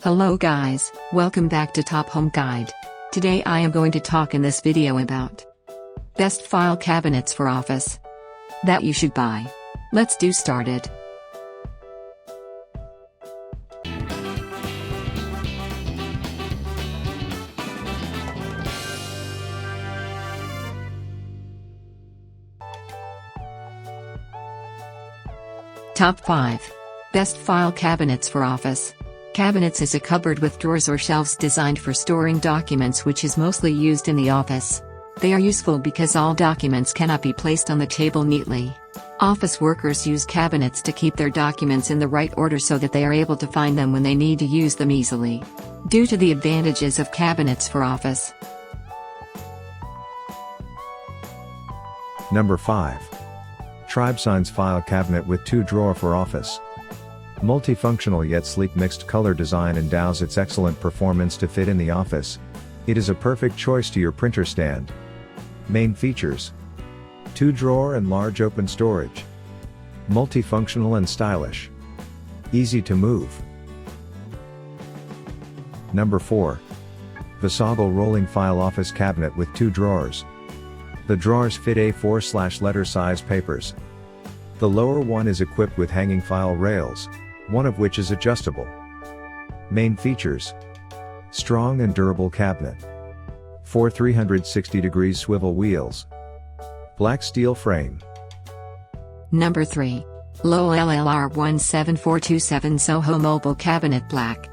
Hello guys, welcome back to Top Home Guide. Today I am going to talk in this video about best file cabinets for office that you should buy. Let's do started. Top 5 Best File Cabinets for Office. Cabinets is a cupboard with drawers or shelves designed for storing documents, which is mostly used in the office. They are useful because all documents cannot be placed on the table neatly. Office workers use cabinets to keep their documents in the right order so that they are able to find them when they need to use them easily. Due to the advantages of cabinets for office. Number 5. TribeSigns File Cabinet with 2-drawer for office. Multifunctional yet sleek mixed color design endows its excellent performance to fit in the office. It is a perfect choice to your printer stand. Main features: 2-drawer and large open storage. Multifunctional and stylish. Easy to move. Number 4. Visagal Rolling File Office Cabinet with 2 drawers. The drawers fit A4/letter size papers. The lower one is equipped with hanging file rails, one of which is adjustable. Main features: strong and durable cabinet. 4 360-degree swivel wheels. Black steel frame. Number 3. Lowell LLR 17427 Soho Mobile Cabinet Black.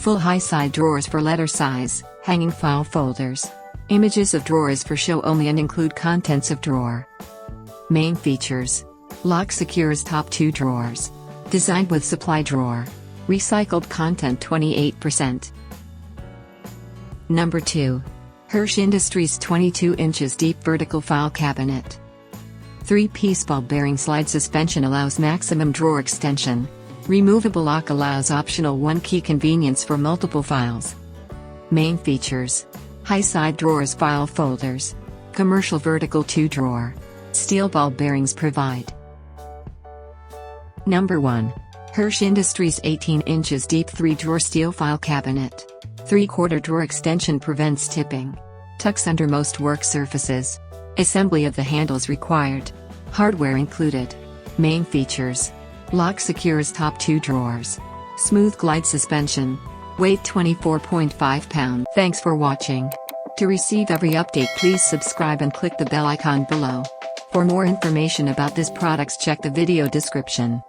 Full high side drawers for letter size, hanging file folders. Images of drawers for show only and include contents of drawer. Main features: lock secures top 2 drawers. Designed with supply drawer. Recycled content 28%. Number 2. Hirsch Industries 22 inches deep vertical file cabinet. 3-piece ball bearing slide suspension allows maximum drawer extension. Removable lock allows optional 1-key convenience for multiple files. Main features: high side drawers, file folders. Commercial vertical 2-drawer. Steel ball bearings provide. Number 1. Hirsch Industries 18 inches deep 3-drawer steel file cabinet. 3/4 drawer extension prevents tipping. Tucks under most work surfaces. Assembly of the handles required. Hardware included. Main features: lock secures top 2 drawers. Smooth glide suspension. Weight 24.5 pounds. Thanks for watching. To receive every update, please subscribe and click the bell icon below. For more information about this products, check the video description.